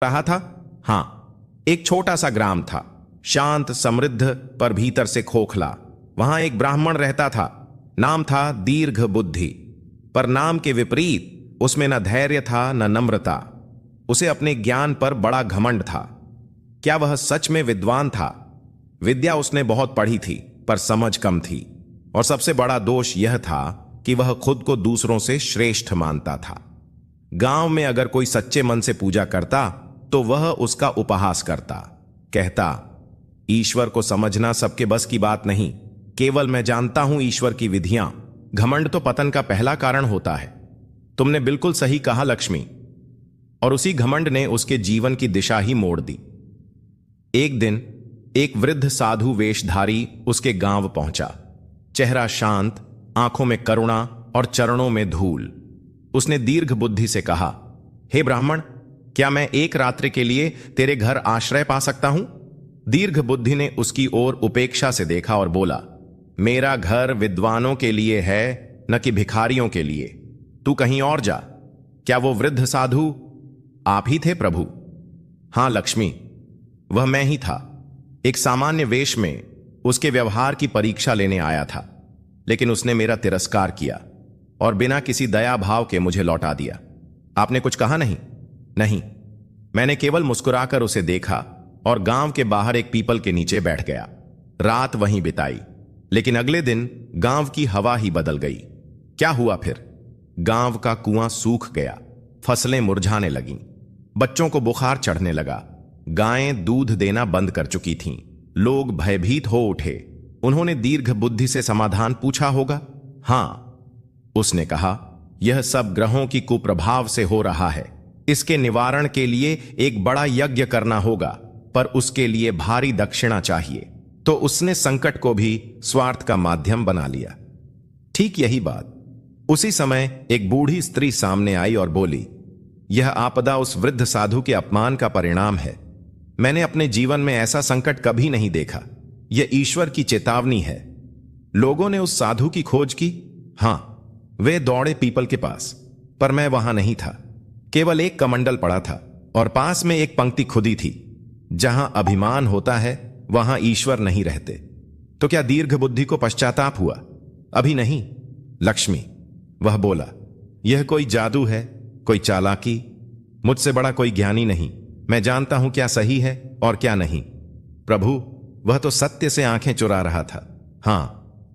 रहा था? हां, एक छोटा सा ग्राम था, शांत समृद्ध पर भीतर से खोखला। वहां एक ब्राह्मण रहता था, नाम था दीर्घ बुद्धि। पर नाम के विपरीत उसमें न धैर्य था न नम्रता। उसे अपने ज्ञान पर बड़ा घमंड था। क्या वह सच में विद्वान था? विद्या उसने बहुत पढ़ी थी, पर समझ कम थी। और सबसे बड़ा दोष यह था कि वह खुद को दूसरों से श्रेष्ठ मानता था। गांव में अगर कोई सच्चे मन से पूजा करता तो वह उसका उपहास करता, कहता, ईश्वर को समझना सबके बस की बात नहीं, केवल मैं जानता हूं ईश्वर की विधियां। घमंड तो पतन का पहला कारण होता है। तुमने बिल्कुल सही कहा लक्ष्मी। और उसी घमंड ने उसके जीवन की दिशा ही मोड़ दी। एक दिन एक वृद्ध साधु वेशधारी उसके गांव पहुंचा। चेहरा शांत, आंखों में करुणा और चरणों में धूल। उसने दीर्घ बुद्धि से कहा, हे ब्राह्मण, क्या मैं एक रात्रि के लिए तेरे घर आश्रय पा सकता हूं? दीर्घ बुद्धि ने उसकी ओर उपेक्षा से देखा और बोला, मेरा घर विद्वानों के लिए है, न कि भिखारियों के लिए। तू कहीं और जा। क्या वो वृद्ध साधु आप ही थे प्रभु? हां लक्ष्मी, वह मैं ही था। एक सामान्य वेश में उसके व्यवहार की परीक्षा लेने आया था, लेकिन उसने मेरा तिरस्कार किया और बिना किसी दया भाव के मुझे लौटा दिया। आपने कुछ कहा नहीं? नहीं, मैंने केवल मुस्कुराकर उसे देखा और गांव के बाहर एक पीपल के नीचे बैठ गया। रात वहीं बिताई, लेकिन अगले दिन गांव की हवा ही बदल गई। क्या हुआ फिर? गांव का कुआं सूख गया, फसलें मुरझाने लगीं, बच्चों को बुखार चढ़ने लगा, गायें दूध देना बंद कर चुकी थीं। लोग भयभीत हो उठे। उन्होंने दीर्घ बुद्धि से समाधान पूछा होगा? हां, उसने कहा, यह सब ग्रहों की कुप्रभाव से हो रहा है। इसके निवारण के लिए एक बड़ा यज्ञ करना होगा, पर उसके लिए भारी दक्षिणा चाहिए। तो उसने संकट को भी स्वार्थ का माध्यम बना लिया। ठीक यही बात उसी समय एक बूढ़ी स्त्री सामने आई और बोली, यह आपदा उस वृद्ध साधु के अपमान का परिणाम है। मैंने अपने जीवन में ऐसा संकट कभी नहीं देखा। यह ईश्वर की चेतावनी है। लोगों ने उस साधु की खोज की। हां, वे दौड़े पीपल के पास, पर मैं वहां नहीं था। केवल एक कमंडल पड़ा था और पास में एक पंक्ति खुदी थी, जहां अभिमान होता है वहां ईश्वर नहीं रहते। तो क्या दीर्घ बुद्धि को पश्चाताप हुआ? अभी नहीं लक्ष्मी, वह बोला, यह कोई जादू है, कोई चालाकी। मुझसे बड़ा कोई ज्ञानी नहीं। मैं जानता हूं क्या सही है और क्या नहीं। प्रभु, वह तो सत्य से आंखें चुरा रहा था। हां,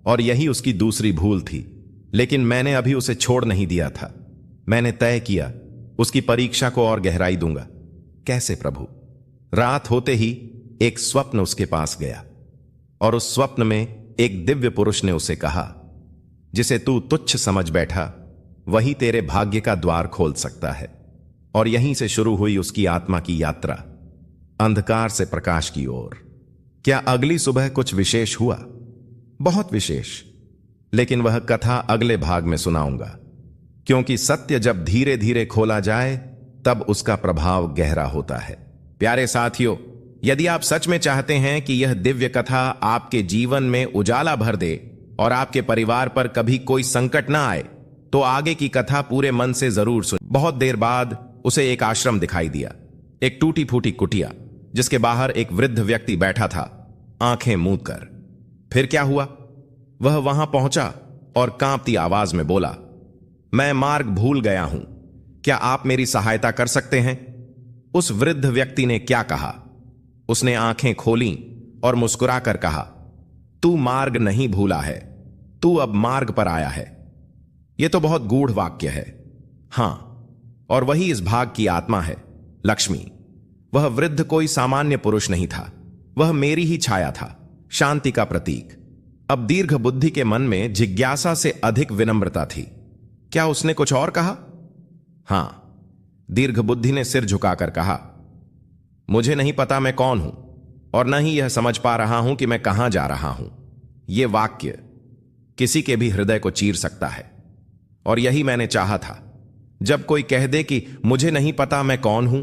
और यही उसकी दूसरी भूल थी, लेकिन मैंने अभी उसे छोड़ नहीं दिया था। मैंने तय किया उसकी परीक्षा को और गहराई दूंगा। कैसे प्रभु? रात होते ही एक स्वप्न उसके पास गया और उस स्वप्न में एक दिव्य पुरुष ने उसे कहा, जिसे तू तुच्छ समझ बैठा वही तेरे भाग्य का द्वार खोल सकता है। और यहीं से शुरू हुई उसकी आत्मा की यात्रा, अंधकार से प्रकाश की ओर। क्या अगली सुबह कुछ विशेष हुआ? बहुत विशेष, लेकिन वह कथा अगले भाग में सुनाऊंगा, क्योंकि सत्य जब धीरे धीरे खोला जाए तब उसका प्रभाव गहरा होता है। प्यारे साथियों, यदि आप सच में चाहते हैं कि यह दिव्य कथा आपके जीवन में उजाला भर दे और आपके परिवार पर कभी कोई संकट ना आए, तो आगे की कथा पूरे मन से जरूर सुन। बहुत देर बाद उसे एक आश्रम दिखाई दिया, एक टूटी फूटी कुटिया, जिसके बाहर एक वृद्ध व्यक्ति बैठा था, आंखें मूंद कर। फिर क्या हुआ? वह वहां पहुंचा और कांपती आवाज में बोला, मैं मार्ग भूल गया हूं, क्या आप मेरी सहायता कर सकते हैं? उस वृद्ध व्यक्ति ने क्या कहा? उसने आंखें खोलीं और मुस्कुराकर कहा, तू मार्ग नहीं भूला है, तू अब मार्ग पर आया है। यह तो बहुत गूढ़ वाक्य है। हां, और वही इस भाग की आत्मा है लक्ष्मी। वह वृद्ध कोई सामान्य पुरुष नहीं था, वह मेरी ही छाया था, शांति का प्रतीक। अब दीर्घ बुद्धि के मन में जिज्ञासा से अधिक विनम्रता थी। क्या उसने कुछ और कहा? हां, दीर्घ बुद्धि ने सिर झुकाकर कहा, मुझे नहीं पता मैं कौन हूं और न ही यह समझ पा रहा हूं कि मैं कहां जा रहा हूं। यह वाक्य किसी के भी हृदय को चीर सकता है, और यही मैंने चाहा था। जब कोई कह दे कि मुझे नहीं पता मैं कौन हूं,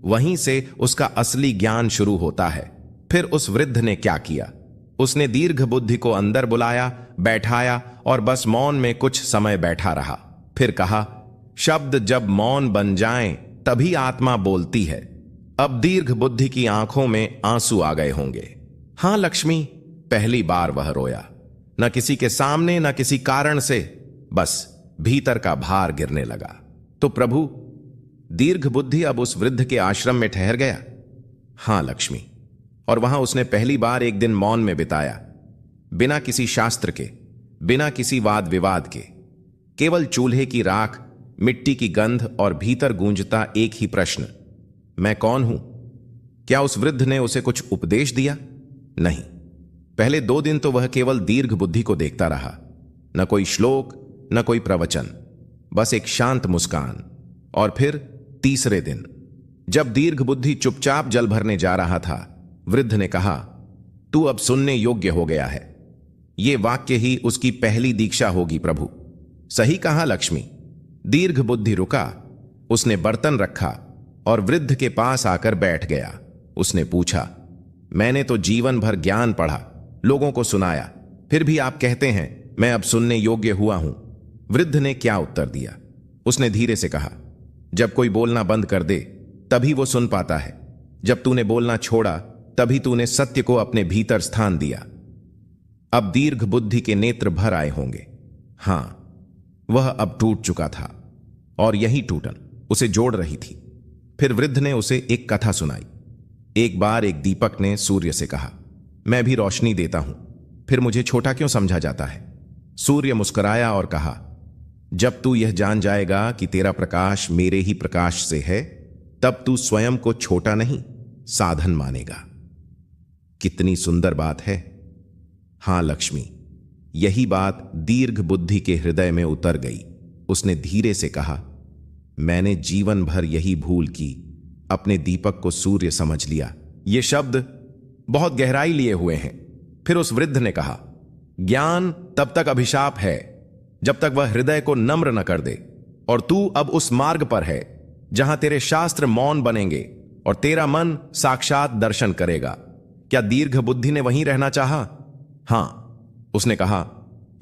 वहीं से उसका असली ज्ञान शुरू होता है। फिर उस वृद्ध ने क्या किया? उसने दीर्घ बुद्धि को अंदर बुलाया, बैठाया और बस मौन में कुछ समय बैठा रहा। फिर कहा, शब्द जब मौन बन जाएं तभी आत्मा बोलती है। अब दीर्घ बुद्धि की आंखों में आंसू आ गए होंगे। हां लक्ष्मी, पहली बार वह रोया, न किसी के सामने न किसी कारण से, बस भीतर का भार गिरने लगा। तो प्रभु, दीर्घ बुद्धि अब उस वृद्ध के आश्रम में ठहर गया? हां लक्ष्मी, और वहां उसने पहली बार एक दिन मौन में बिताया, बिना किसी शास्त्र के, बिना किसी वाद विवाद के, केवल चूल्हे की राख, मिट्टी की गंध और भीतर गूंजता एक ही प्रश्न, मैं कौन हूं? क्या उस वृद्ध ने उसे कुछ उपदेश दिया? नहीं। पहले 2 दिन तो वह केवल दीर्घ बुद्धि को देखता रहा, न कोई श्लोक न कोई प्रवचन, बस एक शांत मुस्कान। और फिर तीसरे दिन, जब दीर्घ बुद्धि चुपचाप जल भरने जा रहा था, वृद्ध ने कहा, तू अब सुनने योग्य हो गया है। ये वाक्य ही उसकी पहली दीक्षा होगी प्रभु। सही कहा लक्ष्मी। दीर्घ बुद्धि रुका, उसने बर्तन रखा और वृद्ध के पास आकर बैठ गया। उसने पूछा, मैंने तो जीवन भर ज्ञान पढ़ा, लोगों को सुनाया, फिर भी आप कहते हैं मैं अब सुनने योग्य हुआ हूं। वृद्ध ने क्या उत्तर दिया? उसने धीरे से कहा, जब कोई बोलना बंद कर दे तभी वो सुन पाता है। जब तूने बोलना छोड़ा तभी तूने सत्य को अपने भीतर स्थान दिया। अब दीर्घ बुद्धि के नेत्र भर आए होंगे। हां, वह अब टूट चुका था और यही टूटन उसे जोड़ रही थी। फिर वृद्ध ने उसे एक कथा सुनाई। एक बार एक दीपक ने सूर्य से कहा, मैं भी रोशनी देता हूं, फिर मुझे छोटा क्यों समझा जाता है? सूर्य मुस्कुराया और कहा, जब तू यह जान जाएगा कि तेरा प्रकाश मेरे ही प्रकाश से है, तब तू स्वयं को छोटा नहीं, साधन मानेगा। कितनी सुंदर बात है। हां लक्ष्मी, यही बात दीर्घ बुद्धि के हृदय में उतर गई। उसने धीरे से कहा, मैंने जीवन भर यही भूल की, अपने दीपक को सूर्य समझ लिया। ये शब्द बहुत गहराई लिए हुए हैं। फिर उस वृद्ध ने कहा, ज्ञान तब तक अभिशाप है जब तक वह हृदय को नम्र न कर दे, और तू अब उस मार्ग पर है जहां तेरे शास्त्र मौन बनेंगे और तेरा मन साक्षात दर्शन करेगा। क्या दीर्घ बुद्धि ने वहीं रहना चाहा? हां, उसने कहा,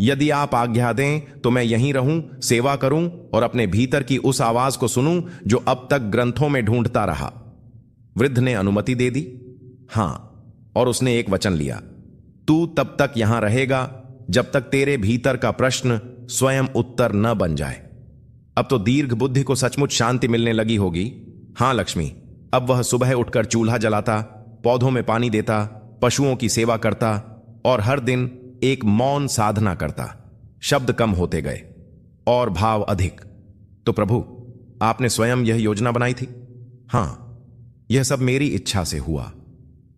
यदि आप आज्ञा दें तो मैं यहीं रहूं, सेवा करूं और अपने भीतर की उस आवाज को सुनूं जो अब तक ग्रंथों में ढूंढता रहा। वृद्ध ने अनुमति दे दी। हां, और उसने एक वचन लिया, तू तब तक यहां रहेगा जब तक तेरे भीतर का प्रश्न स्वयं उत्तर न बन जाए। अब तो दीर्घ बुद्धि को सचमुच शांति मिलने लगी होगी। हां लक्ष्मी, अब वह सुबह उठकर चूल्हा जलाता, पौधों में पानी देता, पशुओं की सेवा करता और हर दिन एक मौन साधना करता। शब्द कम होते गए और भाव अधिक। तो प्रभु, आपने स्वयं यह योजना बनाई थी? हां, यह सब मेरी इच्छा से हुआ,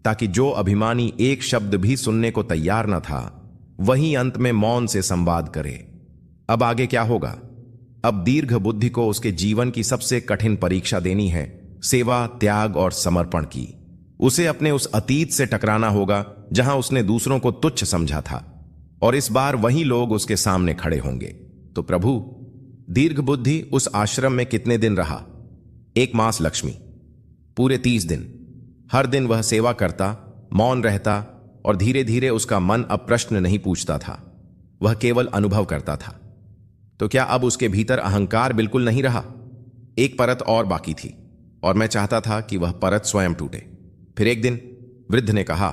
ताकि जो अभिमानी एक शब्द भी सुनने को तैयार न था, वही अंत में मौन से संवाद करे। अब आगे क्या होगा? अब दीर्घ बुद्धि को उसके जीवन की सबसे कठिन परीक्षा देनी है, सेवा, त्याग और समर्पण की। उसे अपने उस अतीत से टकराना होगा जहां उसने दूसरों को तुच्छ समझा था, और इस बार वही लोग उसके सामने खड़े होंगे। तो प्रभु, दीर्घ बुद्धि उस आश्रम में कितने दिन रहा? 1 मास लक्ष्मी, पूरे 30 दिन। हर दिन वह सेवा करता, मौन रहता, और धीरे धीरे उसका मन अब प्रश्न नहीं पूछता था, वह केवल अनुभव करता था। तो क्या अब उसके भीतर अहंकार बिल्कुल नहीं रहा? एक परत और बाकी थी, और मैं चाहता था कि वह परत स्वयं टूटे। फिर एक दिन वृद्ध ने कहा,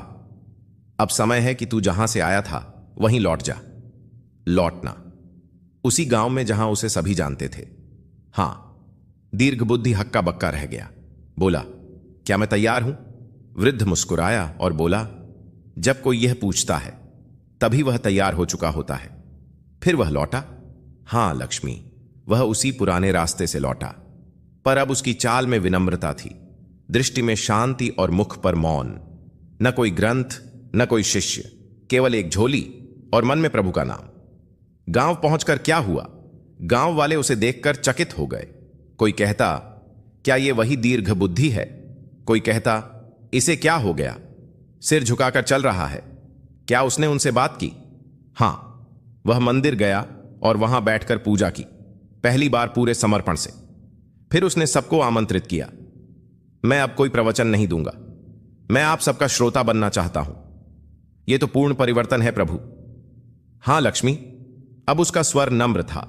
अब समय है कि तू जहां से आया था वहीं लौट जा। लौटना उसी गांव में जहां उसे सभी जानते थे। हां, दीर्घ बुद्धि हक्का बक्का रह गया। बोला, क्या मैं तैयार हूं? वृद्ध मुस्कुराया और बोला, जब कोई यह पूछता है तभी वह तैयार हो चुका होता है। फिर वह लौटा। हां लक्ष्मी, वह उसी पुराने रास्ते से लौटा, पर अब उसकी चाल में विनम्रता थी, दृष्टि में शांति और मुख पर मौन। न कोई ग्रंथ, न कोई शिष्य, केवल एक झोली और मन में प्रभु का नाम। गांव पहुंचकर क्या हुआ? गांव वाले उसे देखकर चकित हो गए। कोई कहता, क्या ये वही दीर्घ बुद्धि है? कोई कहता, इसे क्या हो गया, सिर झुकाकर चल रहा है। क्या उसने उनसे बात की? हां, वह मंदिर गया और वहां बैठकर पूजा की, पहली बार पूरे समर्पण से। फिर उसने सबको आमंत्रित किया। मैं अब कोई प्रवचन नहीं दूंगा, मैं आप सबका श्रोता बनना चाहता हूं। यह तो पूर्ण परिवर्तन है प्रभु। हां लक्ष्मी, अब उसका स्वर नम्र था।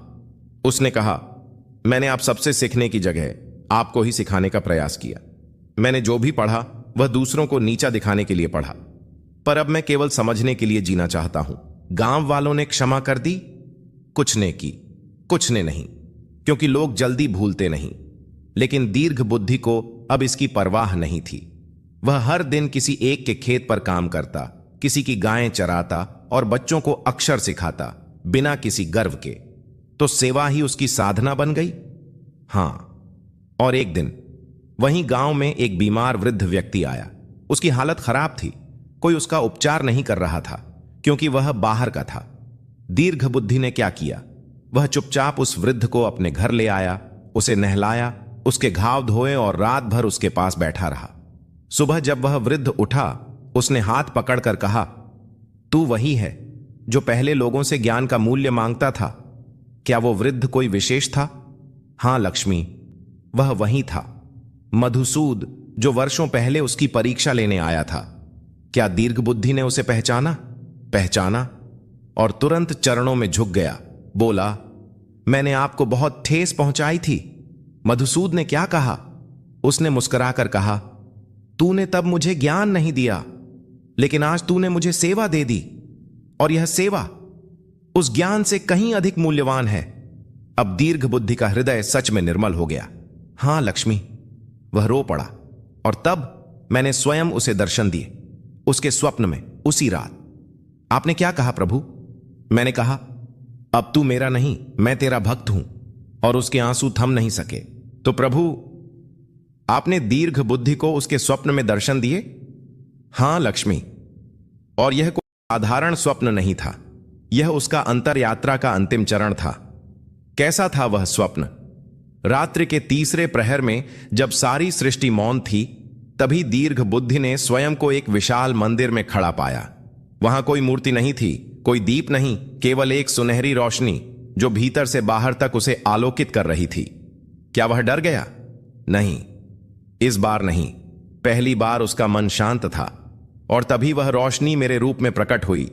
उसने कहा, मैंने आप सबसे सीखने की जगह आपको ही सिखाने का प्रयास किया। मैंने जो भी पढ़ा वह दूसरों को नीचा दिखाने के लिए पढ़ा, पर अब मैं केवल समझने के लिए जीना चाहता हूं। गांव वालों ने क्षमा कर दी? कुछ ने की, कुछ ने नहीं, क्योंकि लोग जल्दी भूलते नहीं। लेकिन दीर्घ बुद्धि को अब इसकी परवाह नहीं थी। वह हर दिन किसी एक के खेत पर काम करता, किसी की गायें चराता और बच्चों को अक्षर सिखाता, बिना किसी गर्व के। तो सेवा ही उसकी साधना बन गई। हां, और एक दिन वहीं गांव में एक बीमार वृद्ध व्यक्ति आया। उसकी हालत खराब थी। कोई उसका उपचार नहीं कर रहा था, क्योंकि वह बाहर का था। दीर्घ बुद्धि ने क्या किया? वह चुपचाप उस वृद्ध को अपने घर ले आया, उसे नहलाया, उसके घाव धोए और रात भर उसके पास बैठा रहा। सुबह जब वह वृद्ध उठा, उसने हाथ पकड़कर कहा, तू वही है जो पहले लोगों से ज्ञान का मूल्य मांगता था। क्या वो वृद्ध कोई विशेष था? हां लक्ष्मी, वह वही था। मधुसूद, जो वर्षों पहले उसकी परीक्षा लेने आया था। क्या दीर्घ बुद्धि ने उसे पहचाना? पहचाना और तुरंत चरणों में झुक गया। बोला, मैंने आपको बहुत ठेस पहुंचाई थी। मधुसूद ने क्या कहा? उसने मुस्कुराकर कहा, तूने तब मुझे ज्ञान नहीं दिया, लेकिन आज तूने मुझे सेवा दे दी, और यह सेवा उस ज्ञान से कहीं अधिक मूल्यवान है। अब दीर्घ बुद्धि का हृदय सच में निर्मल हो गया। हां लक्ष्मी, वह रो पड़ा, और तब मैंने स्वयं उसे दर्शन दिए, उसके स्वप्न में, उसी रात। आपने क्या कहा प्रभु? मैंने कहा, अब तू मेरा नहीं, मैं तेरा भक्त हूं। और उसके आंसू थम नहीं सके। तो प्रभु, आपने दीर्घ बुद्धि को उसके स्वप्न में दर्शन दिए? हां लक्ष्मी, और यह कोई साधारण स्वप्न नहीं था। यह उसका अंतर यात्रा का अंतिम चरण था। कैसा था वह स्वप्न? रात्रि के तीसरे प्रहर में जब सारी सृष्टि मौन थी, तभी दीर्घ बुद्धि ने स्वयं को एक विशाल मंदिर में खड़ा पाया। वहां कोई मूर्ति नहीं थी, कोई दीप नहीं, केवल एक सुनहरी रोशनी जो भीतर से बाहर तक उसे आलोकित कर रही थी। क्या वह डर गया? नहीं, इस बार नहीं। पहली बार उसका मन शांत था, और तभी वह रोशनी मेरे रूप में प्रकट हुई।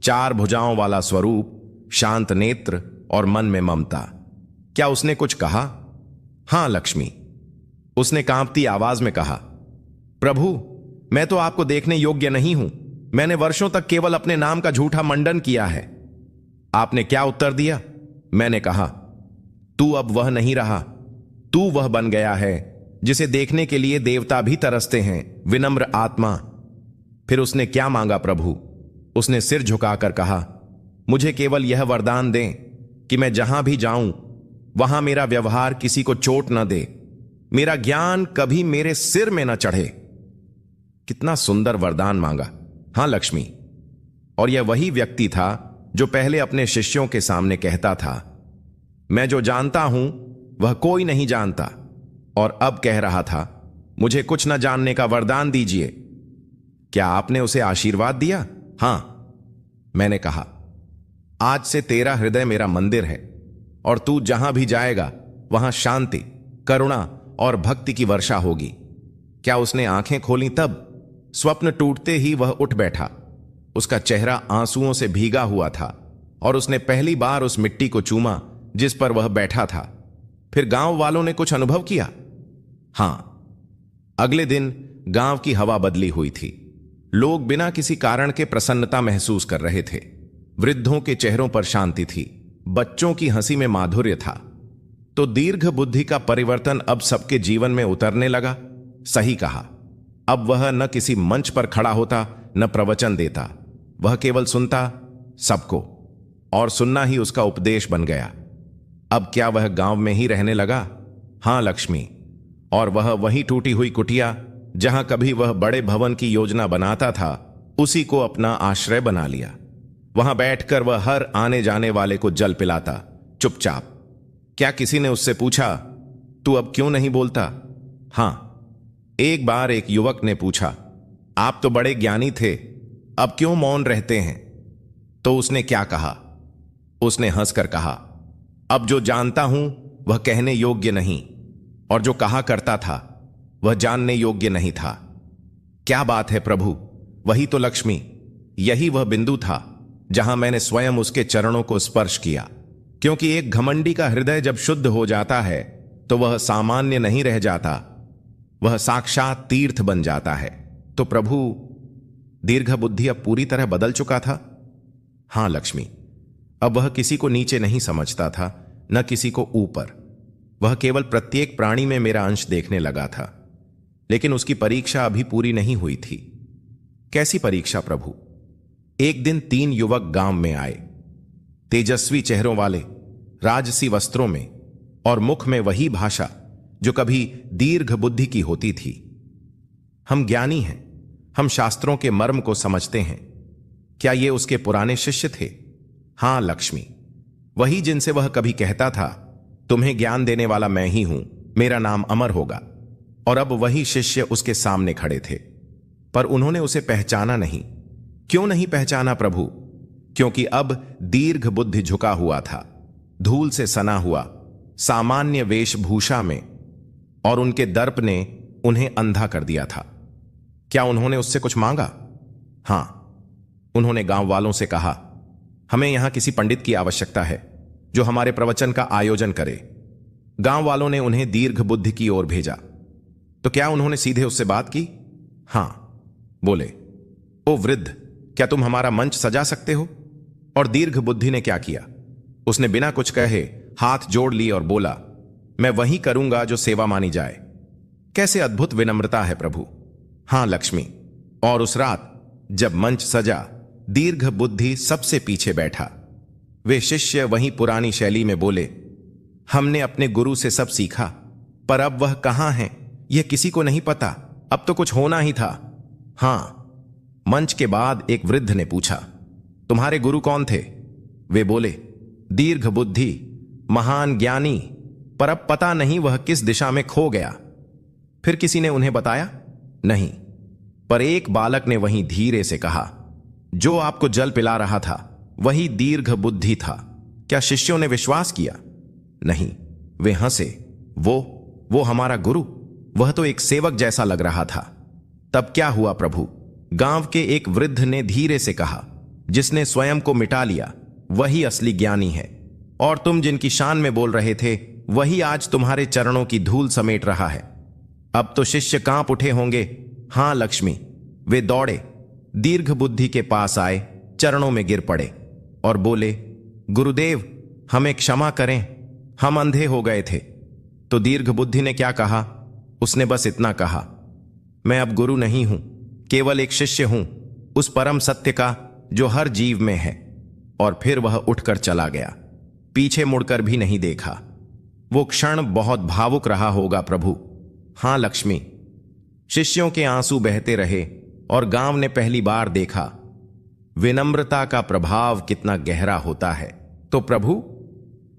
4 भुजाओं वाला स्वरूप, शांत नेत्र और मन में ममता। क्या उसने कुछ कहा? हां लक्ष्मी, उसने कांपती आवाज में कहा, प्रभु, मैं तो आपको देखने योग्य नहीं हूं। मैंने वर्षों तक केवल अपने नाम का झूठा मंडन किया है। आपने क्या उत्तर दिया? मैंने कहा, तू अब वह नहीं रहा, तू वह बन गया है जिसे देखने के लिए देवता भी तरसते हैं, विनम्र आत्मा। फिर उसने क्या मांगा प्रभु? उसने सिर झुकाकर कहा, मुझे केवल यह वरदान दें कि मैं जहां भी जाऊं वहां मेरा व्यवहार किसी को चोट न दे, मेरा ज्ञान कभी मेरे सिर में न चढ़े। कितना सुंदर वरदान मांगा। हां लक्ष्मी, और यह वही व्यक्ति था जो पहले अपने शिष्यों के सामने कहता था, मैं जो जानता हूं वह कोई नहीं जानता, और अब कह रहा था, मुझे कुछ न जानने का वरदान दीजिए। क्या आपने उसे आशीर्वाद दिया? हां, मैंने कहा, आज से तेरा हृदय मेरा मंदिर है, और तू जहां भी जाएगा वहां शांति, करुणा और भक्ति की वर्षा होगी। क्या उसने आंखें खोली तब? स्वप्न टूटते ही वह उठ बैठा। उसका चेहरा आंसुओं से भीगा हुआ था, और उसने पहली बार उस मिट्टी को चूमा जिस पर वह बैठा था। फिर गांव वालों ने कुछ अनुभव किया? हां, अगले दिन गांव की हवा बदली हुई थी। लोग बिना किसी कारण के प्रसन्नता महसूस कर रहे थे। वृद्धों के चेहरों पर शांति थी, बच्चों की हंसी में माधुर्य था। तो दीर्घ बुद्धि का परिवर्तन अब सबके जीवन में उतरने लगा। सही कहा, अब वह न किसी मंच पर खड़ा होता, न प्रवचन देता। वह केवल सुनता सबको, और सुनना ही उसका उपदेश बन गया। अब क्या वह गांव में ही रहने लगा? हां लक्ष्मी, और वह वही टूटी हुई कुटिया जहां कभी वह बड़े भवन की योजना बनाता था, उसी को अपना आश्रय बना लिया। वहां बैठकर वह हर आने जाने वाले को जल पिलाता, चुपचाप। क्या किसी ने उससे पूछा, तू अब क्यों नहीं बोलता? हां, एक बार एक युवक ने पूछा, आप तो बड़े ज्ञानी थे, अब क्यों मौन रहते हैं? तो उसने क्या कहा? उसने हंसकर कहा, अब जो जानता हूं वह कहने योग्य नहीं, और जो कहा करता था वह जानने योग्य नहीं था। क्या बात है प्रभु, वही तो लक्ष्मी, यही वह बिंदु था जहां मैंने स्वयं उसके चरणों को स्पर्श किया। क्योंकि एक घमंडी का हृदय जब शुद्ध हो जाता है तो वह सामान्य नहीं रह जाता, वह साक्षात तीर्थ बन जाता है। तो प्रभु, दीर्घ बुद्धि अब पूरी तरह बदल चुका था। हां लक्ष्मी, अब वह किसी को नीचे नहीं समझता था, न किसी को ऊपर। वह केवल प्रत्येक प्राणी में मेरा अंश देखने लगा था। लेकिन उसकी परीक्षा अभी पूरी नहीं हुई थी। कैसी परीक्षा प्रभु? एक दिन 3 युवक गांव में आए, तेजस्वी चेहरों वाले, राजसी वस्त्रों में, और मुख में वही भाषा जो कभी दीर्घ बुद्धि की होती थी। हम ज्ञानी हैं, हम शास्त्रों के मर्म को समझते हैं। क्या ये उसके पुराने शिष्य थे? हां लक्ष्मी, वही जिनसे वह कभी कहता था, तुम्हें ज्ञान देने वाला मैं ही हूं, मेरा नाम अमर होगा। और अब वही शिष्य उसके सामने खड़े थे, पर उन्होंने उसे पहचाना नहीं। क्यों नहीं पहचाना प्रभु? क्योंकि अब दीर्घ बुद्धि झुका हुआ था, धूल से सना हुआ, सामान्य वेशभूषा में, और उनके दर्प ने उन्हें अंधा कर दिया था। क्या उन्होंने उससे कुछ मांगा? हां, उन्होंने गांव वालों से कहा, हमें यहां किसी पंडित की आवश्यकता है जो हमारे प्रवचन का आयोजन करे। गांव वालों ने उन्हें दीर्घ बुद्धि की ओर भेजा। तो क्या उन्होंने सीधे उससे बात की? हां, बोले, ओ वृद्ध, क्या तुम हमारा मंच सजा सकते हो? और दीर्घ बुद्धि ने क्या किया? उसने बिना कुछ कहे हाथ जोड़ ली और बोला, मैं वही करूंगा जो सेवा मानी जाए। कैसे अद्भुत विनम्रता है प्रभु। हां लक्ष्मी, और उस रात जब मंच सजा, दीर्घ बुद्धि सबसे पीछे बैठा। वे शिष्य वही पुरानी शैली में बोले, हमने अपने गुरु से सब सीखा, पर अब वह कहां है यह किसी को नहीं पता। अब तो कुछ होना ही था। हां, मंच के बाद एक वृद्ध ने पूछा, तुम्हारे गुरु कौन थे? वे बोले, दीर्घ बुद्धि, महान ज्ञानी, पर अब पता नहीं वह किस दिशा में खो गया। फिर किसी ने उन्हें बताया? नहीं, पर एक बालक ने वहीं धीरे से कहा, जो आपको जल पिला रहा था वही दीर्घ बुद्धि था। क्या शिष्यों ने विश्वास किया? नहीं, वे हंसे। वो हमारा गुरु? वह तो एक सेवक जैसा लग रहा था। तब क्या हुआ प्रभु? गांव के एक वृद्ध ने धीरे से कहा, जिसने स्वयं को मिटा लिया वही असली ज्ञानी है, और तुम जिनकी शान में बोल रहे थे वही आज तुम्हारे चरणों की धूल समेट रहा है। अब तो शिष्य कांप उठे होंगे। हां लक्ष्मी, वे दौड़े, दीर्घ बुद्धि के पास आए, चरणों में गिर पड़े और बोले, गुरुदेव, हमें क्षमा करें, हम अंधे हो गए थे। तो दीर्घ बुद्धि ने क्या कहा? उसने बस इतना कहा, मैं अब गुरु नहीं हूं, केवल एक शिष्य हूं उस परम सत्य का जो हर जीव में है। और फिर वह उठकर चला गया, पीछे मुड़कर भी नहीं देखा। वो क्षण बहुत भावुक रहा होगा प्रभु। हां लक्ष्मी, शिष्यों के आंसू बहते रहे और गांव ने पहली बार देखा विनम्रता का प्रभाव कितना गहरा होता है। तो प्रभु,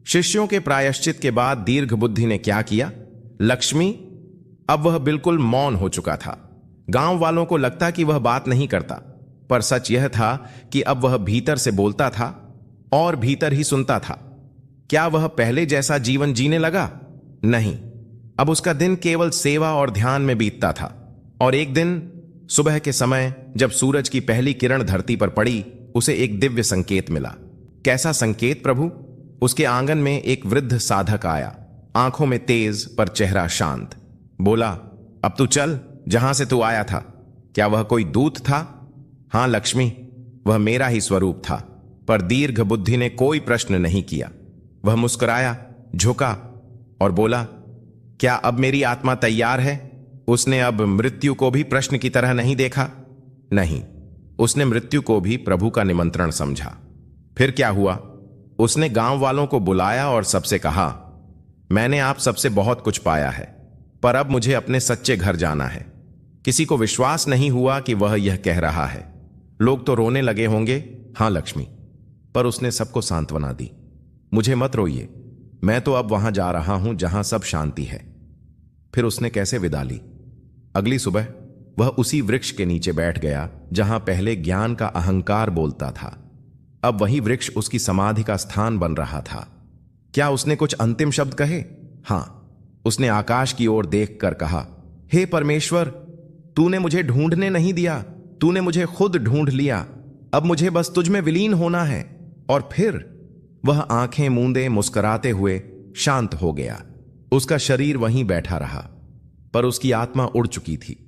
शिष्यों के प्रायश्चित के बाद दीर्घ बुद्धि ने क्या किया? लक्ष्मी, अब वह बिल्कुल मौन हो चुका था। गांव वालों को लगता कि वह बात नहीं करता, पर सच यह था कि अब वह भीतर से बोलता था और भीतर ही सुनता था। क्या वह पहले जैसा जीवन जीने लगा? नहीं, अब उसका दिन केवल सेवा और ध्यान में बीतता था। और एक दिन सुबह के समय जब सूरज की पहली किरण धरती पर पड़ी, उसे एक दिव्य संकेत मिला। कैसा संकेत प्रभु? उसके आंगन में एक वृद्ध साधक आया, आंखों में तेज पर चेहरा शांत। बोला, अब तू चल जहां से तू आया था। क्या वह कोई दूत था? हां लक्ष्मी, वह मेरा ही स्वरूप था। पर दीर्घ बुद्धि ने कोई प्रश्न नहीं किया। वह मुस्कुराया, झुका और बोला, क्या अब मेरी आत्मा तैयार है? उसने अब मृत्यु को भी प्रश्न की तरह नहीं देखा। नहीं, उसने मृत्यु को भी प्रभु का निमंत्रण समझा। फिर क्या हुआ? उसने गांव वालों को बुलाया और सबसे कहा, मैंने आप सबसे बहुत कुछ पाया है, पर अब मुझे अपने सच्चे घर जाना है। किसी को विश्वास नहीं हुआ कि वह यह कह रहा है। लोग तो रोने लगे होंगे। हां लक्ष्मी, पर उसने सबको सांत्वना दी, मुझे मत रोइए, मैं तो अब वहां जा रहा हूं जहां सब शांति है। फिर उसने कैसे विदा ली? अगली सुबह वह उसी वृक्ष के नीचे बैठ गया जहां पहले ज्ञान का अहंकार बोलता था। अब वही वृक्ष उसकी समाधि का स्थान बन रहा था। क्या उसने कुछ अंतिम शब्द कहे? हां, उसने आकाश की ओर देखकर कहा, हे परमेश्वर, तूने मुझे ढूंढने नहीं दिया, तूने मुझे खुद ढूंढ लिया। अब मुझे बस तुझ में विलीन होना है। और फिर वह आंखें मूंदे मुस्कुराते हुए शांत हो गया। उसका शरीर वहीं बैठा रहा। पर उसकी आत्मा उड़ चुकी थी।